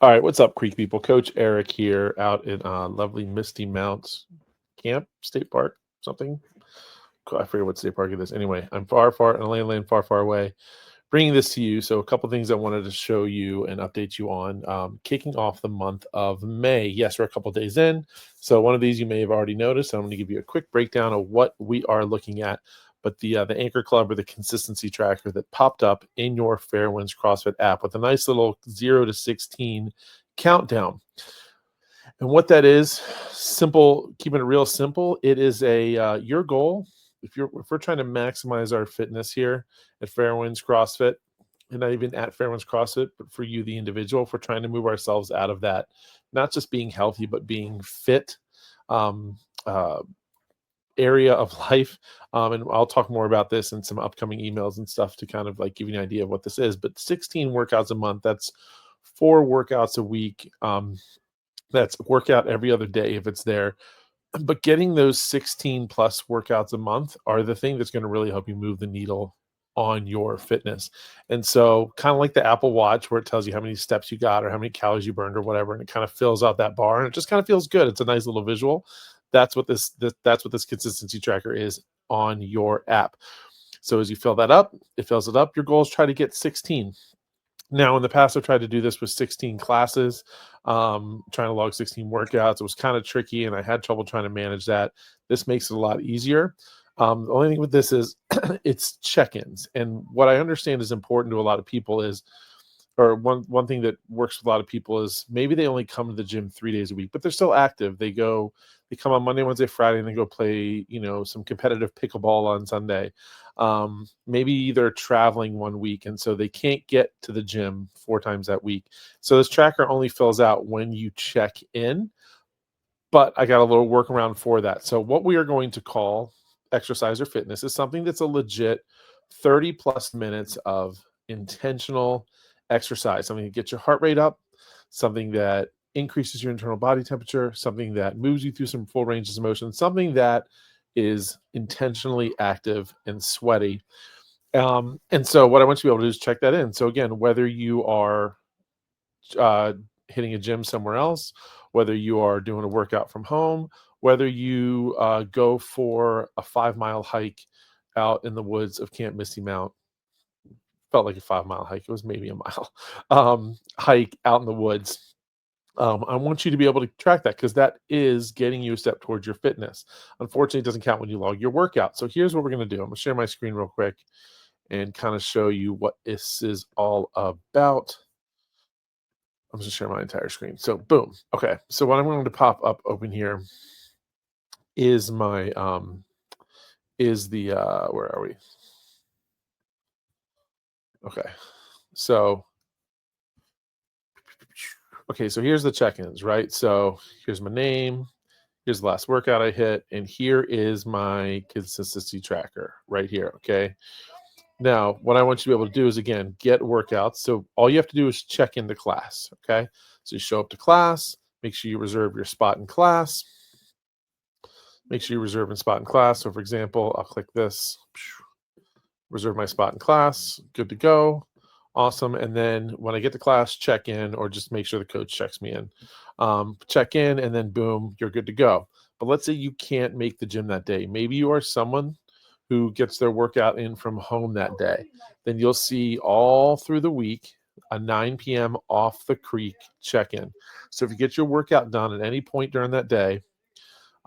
All right, what's up, Creek people? Coach Eric here out in lovely Misty Mounts Camp State Park, something. I forget what state park it is. Anyway, I'm far in a land far away, bringing this to you. So, a couple things I wanted to show you and update you on. Kicking off the month of May. Yes, we're a couple days in. So, one of these you may have already noticed. I'm going to give you a quick breakdown of what we are looking at. But the Anchor Club or the consistency tracker that popped up in your Fairwinds CrossFit app with a nice little 0 to 16 countdown. And what that is, simple, keeping it real simple. It is a your goal. If we're trying to maximize our fitness here at Fairwinds CrossFit, and not even at Fairwinds CrossFit, but for you, the individual, if we're trying to move ourselves out of that, not just being healthy, but being fit um, uh, area of life. And I'll talk more about this in some upcoming emails and stuff to kind of like give you an idea of what this is. But 16 workouts a month, that's 4 workouts a week. That's workout every other day if it's there. But getting those 16 plus workouts a month are the thing that's going to really help you move the needle on your fitness. And so kind of like the Apple Watch where it tells you how many steps you got or how many calories you burned or whatever, and it kind of fills out that bar and it just kind of feels good. It's a nice little visual. That's what that's what this consistency tracker is on your app. So as you fill that up, it fills it up. Your goal is try to get 16. Now, in the past, I've tried to do this with 16 classes, trying to log 16 workouts. It was kind of tricky, and I had trouble trying to manage that. This makes it a lot easier. The only thing with this is it's check-ins. And what I understand is important to a lot of people is, or one thing that works with a lot of people is maybe they only come to the gym 3 days a week, but they're still active. They come on Monday, Wednesday, Friday, and they go play, some competitive pickleball on Sunday. Maybe they're traveling 1 week, and so they can't get to the gym 4 times that week. So this tracker only fills out when you check in, but I got a little workaround for that. So what we are going to call exercise or fitness is something that's a legit 30 plus minutes of intentional exercise, something that gets your heart rate up, something that increases your internal body temperature, something that moves you through some full ranges of motion, something that is intentionally active and sweaty. And so what I want you to be able to do is check that in. So again, whether you are hitting a gym somewhere else, whether you are doing a workout from home, whether you go for a 5-mile hike out in the woods of Camp Misty Mount, felt like a 5-mile hike. It was maybe a mile hike out in the woods. I want you to be able to track that because that is getting you a step towards your fitness. Unfortunately, it doesn't count when you log your workout. So here's what we're going to do. I'm going to share my screen real quick and kind of show you what this is all about. I'm just share my entire screen. So boom. Okay. So what I'm going to pop up open here is my is the where are we? Okay. So so here's the check-ins, right? So here's my name, here's the last workout I hit, and here is my consistency tracker right here. Okay. Now, what I want you to be able to do is again get workouts. So all you have to do is check into class. Okay. So you show up to class, make sure you reserve your spot in class. Make sure you reserve a spot in class. So for example, I'll click this, reserve my spot in class, good to go. Awesome. And then when I get to class, check in or just make sure the coach checks me in. Check in and then boom, you're good to go. But let's say you can't make the gym that day. Maybe you are someone who gets their workout in from home that day. Then you'll see all through the week a 9 p.m. off the creek check-in. So if you get your workout done at any point during that day,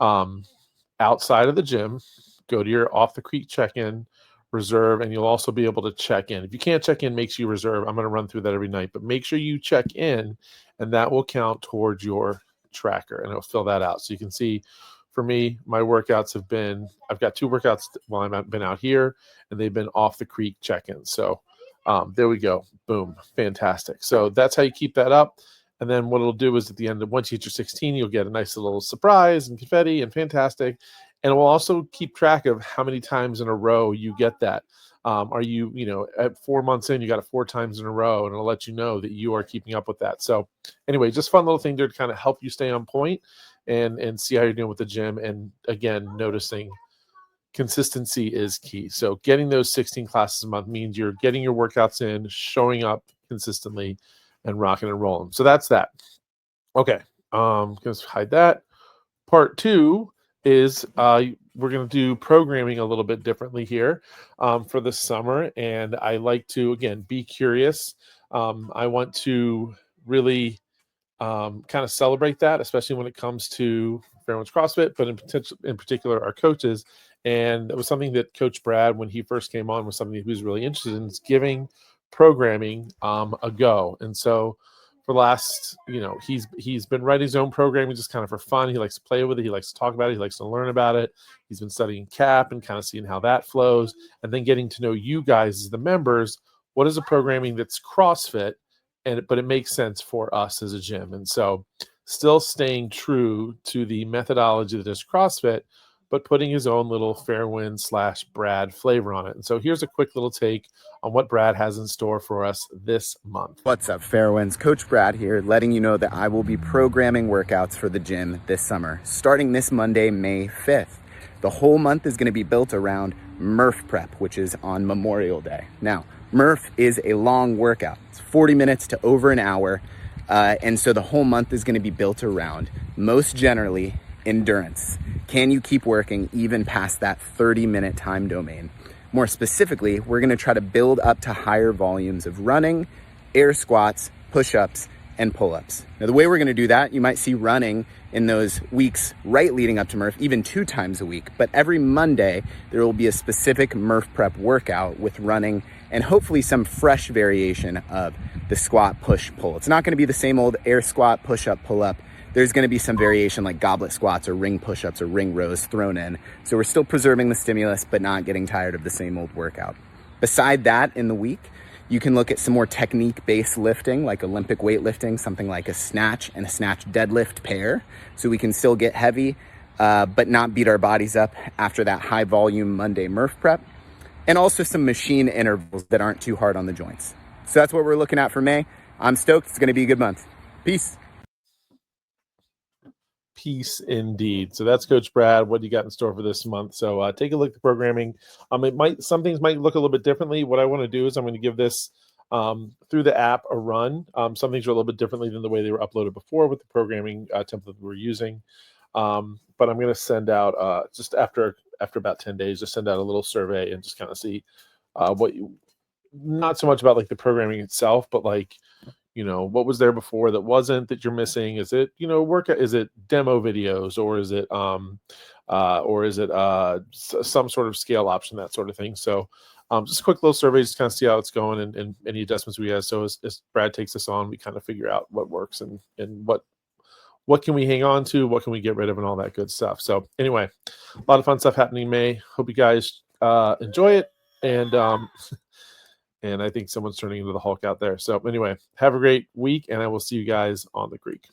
outside of the gym, go to your off the creek check-in, reserve, and you'll also be able to check in. If you can't check in, make sure you reserve. I'm going to run through that every night, but make sure you check in, and that will count towards your tracker, and it'll fill that out. So you can see, for me, my workouts have been, I've got 2 workouts while I've been out here, and they've been off the creek check-ins. So there we go. Boom. Fantastic. So that's how you keep that up. And then what it'll do is at the end of once you hit your 16, you'll get a nice little surprise and confetti and fantastic. And it will also keep track of how many times in a row you get that. Are you, at 4 months in, you got it 4 times in a row, and it'll let you know that you are keeping up with that. So anyway, just fun little thing there to kind of help you stay on point and see how you're doing with the gym. And again, noticing consistency is key. So getting those 16 classes a month means you're getting your workouts in, showing up consistently, and rocking and rolling. So that's that. Okay. Gonna hide that. Part two is we're going to do programming a little bit differently here for the summer. And I like to, again, be curious. I want to really kind of celebrate that, especially when it comes to Fairwinds CrossFit, but in particular, our coaches. And it was something that Coach Brad, when he first came on, was something he was really interested in, is giving programming a go. And so for the last, he's been writing his own programming just kind of for fun. He likes to play with it. He likes to talk about it. He likes to learn about it. He's been studying CAP and kind of seeing how that flows, and then getting to know you guys as the members. What is a programming that's CrossFit, but it makes sense for us as a gym? And so still staying true to the methodology that is CrossFit, but putting his own little Fairwind / Brad flavor on it. And so here's a quick little take on what Brad has in store for us this month. What's up, Fairwinds? Coach Brad here, letting you know that I will be programming workouts for the gym this summer, starting this Monday, May 5th. The whole month is going to be built around Murph prep, which is on Memorial Day. Now, Murph is a long workout. It's 40 minutes to over an hour. And so the whole month is going to be built around, most generally, endurance. Can you keep working even past that 30-minute time domain? More specifically, we're going to try to build up to higher volumes of running, air squats, push-ups, and pull-ups. Now, the way we're going to do that, you might see running in those weeks right leading up to Murph, even 2 times a week. But every Monday, there will be a specific Murph prep workout with running and hopefully some fresh variation of the squat, push, pull. It's not going to be the same old air squat, push-up, pull-up. There's going to be some variation like goblet squats or ring push-ups or ring rows thrown in. So we're still preserving the stimulus, but not getting tired of the same old workout. Beside that, in the week, you can look at some more technique-based lifting, like Olympic weightlifting, something like a snatch and a snatch deadlift pair. So we can still get heavy, but not beat our bodies up after that high volume Monday Murph prep. And also some machine intervals that aren't too hard on the joints. So that's what we're looking at for May. I'm stoked. It's going to be a good month. Peace. Peace indeed. So that's Coach Brad. What do you got in store for this month? So take a look at the programming. Some things might look a little bit differently. What I want to do is I'm going to give this through the app a run. Some things are a little bit differently than the way they were uploaded before with the programming template we're using. But I'm going to send out just after about 10 days, just send out a little survey and just kind of see not so much about like the programming itself, but like, what was there before that wasn't, that you're missing? Is it, workout? Is it demo videos, or is it some sort of scale option, that sort of thing? So just a quick little survey, just kind of see how it's going and any adjustments we have. So as Brad takes us on, we kind of figure out what works and what can we hang on to, what can we get rid of, and all that good stuff. So anyway, a lot of fun stuff happening in May. Hope you guys enjoy it. And I think someone's turning into the Hulk out there. So anyway, have a great week, and I will see you guys on the creek.